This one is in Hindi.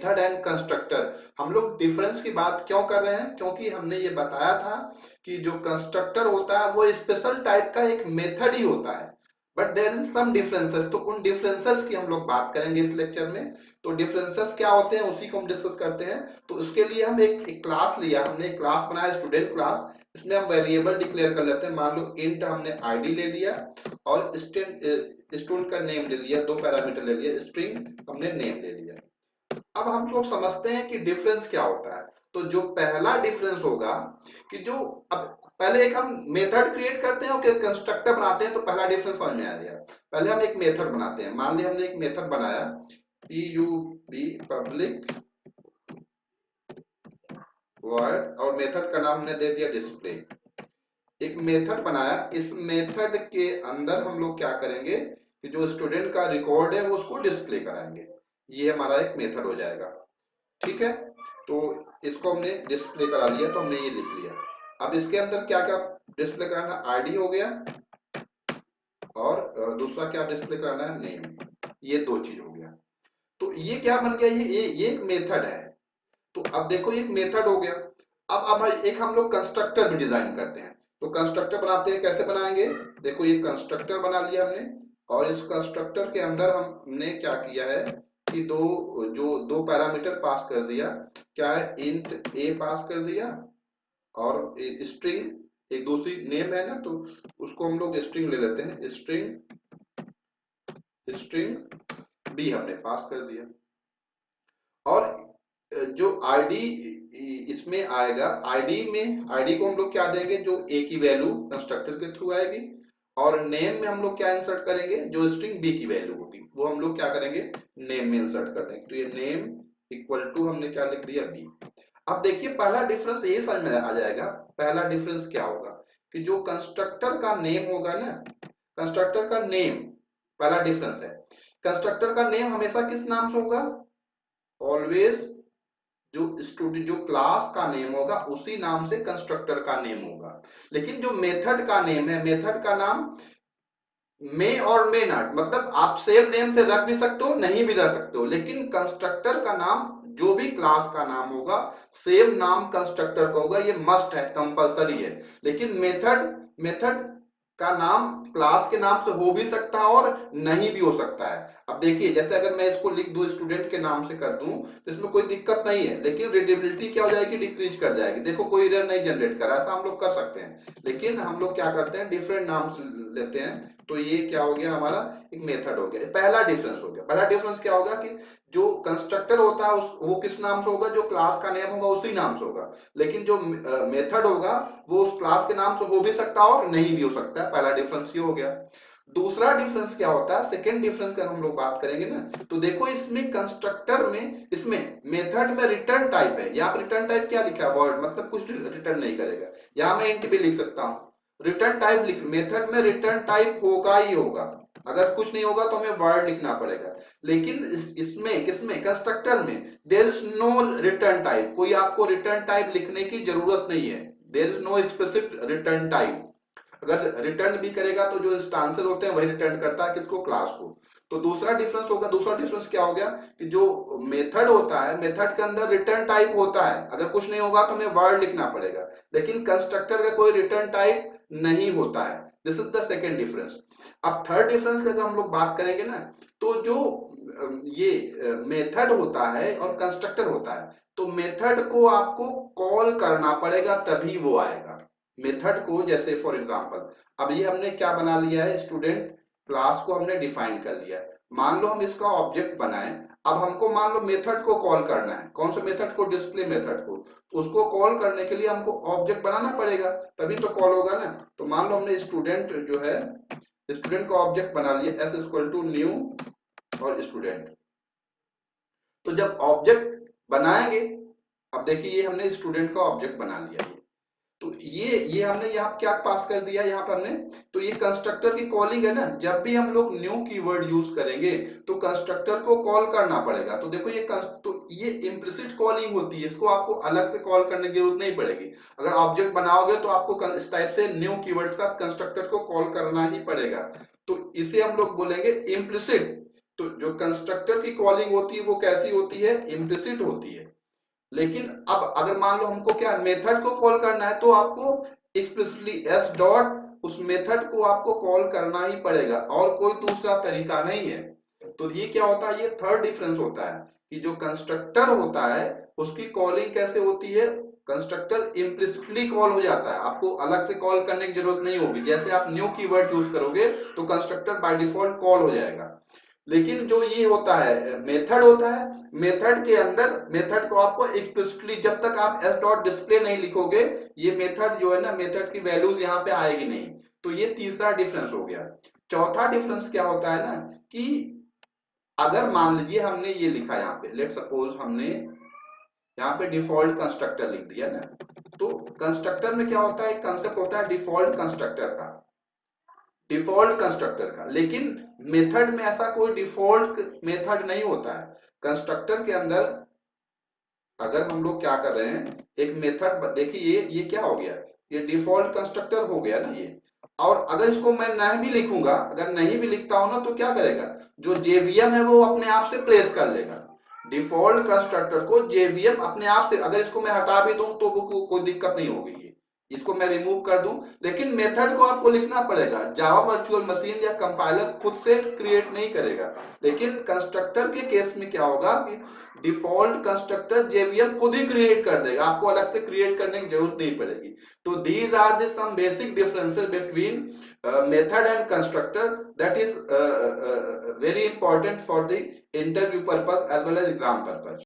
Method and constructor. हम लोग डिफरेंस की बात क्यों कर रहे हैं, क्योंकि हमने ये बताया था कि जो कंस्ट्रक्टर होता है वो स्पेशल टाइप का एक मेथड ही होता है, but there is some differences. तो उन डिफरेंसेस की हम लोग बात करेंगे इस लेक्चर में। तो डिफरेंसेस क्या होते हैं उसी को हम डिस्कस करते हैं। तो उसके लिए हम एक क्लास लिया, हमने एक क्लास बनाया स्टूडेंट क्लास। इसमें हम वेरिएबल डिक्लेयर कर लेते हैं। मान लो इंट हमने आईडी ले लिया और स्टूडेंट का नेम ले लिया, 2 पैरामीटर ले लिया, स्ट्रिंग हमने नेम ले लिया। अब हम लोग समझते हैं कि डिफरेंस क्या होता है। तो जो पहला डिफरेंस होगा कि जो, अब पहले एक हम मेथड क्रिएट करते हैं और कंस्ट्रक्टर बनाते हैं, तो पहला डिफरेंस समझ में आ गया। पहले हम एक मेथड बनाते हैं। मान लिया हमने एक मेथड बनाया पब्लिक वर्ड और मेथड का नाम हमने दे दिया डिस्प्ले। एक मेथड बनाया, इस मेथड के अंदर हम लोग क्या करेंगे कि जो स्टूडेंट का रिकॉर्ड है वो उसको डिस्प्ले कराएंगे। ये हमारा एक मेथड हो जाएगा, ठीक है। तो इसको हमने डिस्प्ले करा लिया, तो हमने ये लिख लिया। अब इसके अंदर क्या क्या डिस्प्ले कराना, आईडी हो गया और दूसरा क्या डिस्प्ले कराना है, नेम। ये 2 चीज हो गया। तो ये क्या बन गया, ये एक मेथड है। तो अब देखो ये एक मेथड हो गया। अब एक हम लोग कंस्ट्रक्टर भी डिजाइन करते हैं। तो कंस्ट्रक्टर बनाते हैं, कैसे बनाएंगे, देखो ये कंस्ट्रक्टर बना लिया हमने और इस कंस्ट्रक्टर के अंदर हमने क्या किया है कि दो पैरामीटर पास कर दिया। क्या है, इंट ए पास कर दिया और स्ट्रिंग एक दूसरी नेम है ना, तो उसको हम लोग स्ट्रिंग ले लेते हैं, स्ट्रिंग बी हमने पास कर दिया। और जो आईडी इसमें आएगा, आईडी को हम लोग क्या देंगे, जो ए की वैल्यू कंस्ट्रक्टर के थ्रू आएगी। और नेम में हम लोग क्या इंसर्ट करेंगे, जो स्ट्रिंग बी की वैल्यू होगी वो हम लोग क्या करेंगे, नेम में इंसर्ट कर देंगे। तो ये नेम इक्वल टू हमने क्या लिख दिया, बी। अब देखिए पहला डिफरेंस ये समझ में आ जाएगा। पहला डिफरेंस क्या होगा कि जो कंस्ट्रक्टर का नेम होगा ना, कंस्ट्रक्टर का नेम, पहला डिफरेंस है, कंस्ट्रक्टर का नेम हमेशा किस नाम से होगा, ऑलवेज जो स्टूडेंट जो क्लास का नेम होगा उसी नाम से कंस्ट्रक्टर का नेम होगा। लेकिन जो मेथड का नेम है, मेथड का नाम मे और मे नॉट, मतलब आप सेम नेम से रख भी सकते हो, नहीं भी रख सकते हो। लेकिन कंस्ट्रक्टर का नाम जो भी क्लास का नाम होगा सेम नाम कंस्ट्रक्टर का होगा, ये मस्ट है, कंपलसरी है। लेकिन मेथड का नाम क्लास के नाम से हो भी सकता है और नहीं भी हो सकता है। अब देखिए जैसे अगर मैं इसको लिख दूं स्टूडेंट के नाम से कर दूं तो इसमें कोई दिक्कत नहीं है, लेकिन रीडेबिलिटी क्या हो जाएगी, डिक्रीज कर जाएगी। देखो कोई एरर नहीं जनरेट कर, ऐसा हम लोग कर सकते हैं। लेकिन हम लोग क्या करते हैं, डिफरेंट नाम लेते हैं। तो ये क्या हो गया, हमारा एक मेथड हो गया। पहला डिफरेंस हो गया। पहला डिफरेंस क्या होगा कि जो कंस्ट्रक्टर होता है वो किस नाम से होगा, जो क्लास का नेम होगा उसी नाम से होगा। लेकिन जो मेथड होगा वो उस क्लास के नाम से हो भी सकता है और नहीं भी हो सकता है। पहला डिफरेंस ये हो गया। दूसरा डिफरेंस क्या होता है, सेकेंड डिफरेंस का हम लोग बात करेंगे ना, तो देखो इसमें कंस्ट्रक्टर में, इसमें मेथड में रिटर्न टाइप है। यहाँ पर रिटर्न टाइप क्या लिखा है, वर्ड, मतलब कुछ रिटर्न नहीं करेगा। यहाँ मैं इंट भी लिख सकता हूँ, रिटर्न टाइप लिख, मेथड में रिटर्न टाइप होगा ही होगा। अगर कुछ नहीं होगा तो हमें वर्ड लिखना पड़ेगा। लेकिन इसमें किसमें, कंस्ट्रक्टर में there is no return type, कोई आपको रिटर्न टाइप लिखने की जरूरत नहीं है। There is no explicit return type. अगर रिटर्न भी करेगा तो जो इंस्टांसर होते हैं वही रिटर्न करता है, किसको, क्लास को। तो दूसरा डिफरेंस होगा, दूसरा डिफरेंस क्या हो गया कि जो मेथड होता है, मेथड के अंदर रिटर्न टाइप होता है। अगर कुछ नहीं होगा तो हमें वर्ड लिखना पड़ेगा। लेकिन कंस्ट्रक्टर का कोई रिटर्न टाइप नहीं होता है। This is the second difference. अब थर्ड डिफरेंस का जब हम लोग बात करेंगे ना, तो जो ये मेथड होता है और कंस्ट्रक्टर होता है, तो मेथड को आपको कॉल करना पड़ेगा तभी वो आएगा। मेथड को, जैसे फॉर एग्जांपल अब ये हमने क्या बना लिया है, स्टूडेंट क्लास को हमने डिफाइन कर लिया। मान लो हम इसका ऑब्जेक्ट बनाएं। अब हमको मान लो मेथड को कॉल करना है, कौन सा मेथड को, डिस्प्ले मेथड को। तो उसको कॉल करने के लिए हमको ऑब्जेक्ट बनाना पड़ेगा, तभी तो कॉल होगा ना। तो मान लो हमने स्टूडेंट जो है, स्टूडेंट का ऑब्जेक्ट बना लिया, एस इक्वल टू न्यू और स्टूडेंट। तो जब ऑब्जेक्ट बनाएंगे, अब देखिए ये हमने स्टूडेंट का ऑब्जेक्ट बना लिया। तो ये हमने यहाँ क्या पास कर दिया, यहाँ पर हमने, तो ये कंस्ट्रक्टर की कॉलिंग है ना। जब भी हम लोग न्यू कीवर्ड यूज करेंगे तो कंस्ट्रक्टर को कॉल करना पड़ेगा। तो देखो ये इम्प्लिसिट कॉलिंग होती है, इसको आपको अलग से कॉल करने की जरूरत नहीं पड़ेगी। अगर ऑब्जेक्ट बनाओगे तो आपको इस टाइप से न्यू कीवर्ड के साथ कंस्ट्रक्टर को कॉल करना ही पड़ेगा। तो इसे हम लोग बोलेंगे इम्प्लिसिट तो जो कंस्ट्रक्टर की कॉलिंग होती है वो कैसी होती है, इम्प्लिसिट होती है। लेकिन अब अगर मान लो हमको क्या मेथड को कॉल करना है तो आपको एक्सप्लिसिटली एस डॉट उस मेथड को आपको कॉल करना ही पड़ेगा और कोई दूसरा तरीका नहीं है। तो ये क्या होता है, ये थर्ड डिफरेंस होता है कि जो कंस्ट्रक्टर होता है उसकी कॉलिंग कैसे होती है, कंस्ट्रक्टर इम्प्लिसिटली कॉल हो जाता है, आपको अलग से कॉल करने की जरूरत नहीं होगी। जैसे आप न्यू कीवर्ड यूज करोगे तो कंस्ट्रक्टर बाय डिफॉल्ट कॉल हो जाएगा। लेकिन जो ये होता है मेथड होता है, मेथड के अंदर मेथड को आपको एक्सप्लिसिटली जब तक आप एस डॉट डिस्प्ले नहीं लिखोगे ये मेथड जो है ना, मेथड की वैल्यूज यहाँ पे आएगी नहीं। तो ये तीसरा डिफरेंस हो गया। चौथा डिफरेंस क्या होता है ना कि अगर मान लीजिए हमने ये लिखा यहाँ पे, लेट सपोज हमने यहाँ पे डिफॉल्ट कंस्ट्रक्टर लिख दिया ना, तो कंस्ट्रक्टर में क्या होता है, कंसेप्ट होता है डिफॉल्ट कंस्ट्रक्टर का, डिफॉल्ट कंस्ट्रक्टर का। लेकिन मेथड में ऐसा कोई डिफॉल्ट मेथड नहीं होता है। कंस्ट्रक्टर के अंदर अगर हम लोग क्या कर रहे हैं, एक मेथड देखिए, ये क्या हो गया, ये डिफॉल्ट कंस्ट्रक्टर हो गया ना ये। और अगर इसको मैं नहीं भी लिखूंगा, अगर नहीं भी लिखता हूं ना तो क्या करेगा, जो जेवीएम है वो अपने आप से प्लेस कर लेगा। डिफॉल्ट कंस्ट्रक्टर को जेवीएम अपने आप से, अगर इसको मैं हटा भी दूं तो वो कोई दिक्कत नहीं होगी, इसको मैं रिमूव कर दूं। लेकिन मेथड को आपको लिखना पड़ेगा, जावा वर्चुअल मशीन या कंपाइलर खुद से क्रिएट नहीं करेगा। लेकिन कंस्ट्रक्टर के केस में क्या होगा कि डिफॉल्ट कंस्ट्रक्टर जेवीएम खुद ही क्रिएट कर देगा, आपको अलग से क्रिएट करने की जरूरत नहीं पड़ेगी। तो these are the some basic differences between method and constructor that is very important for the interview purpose as well as exam purpose.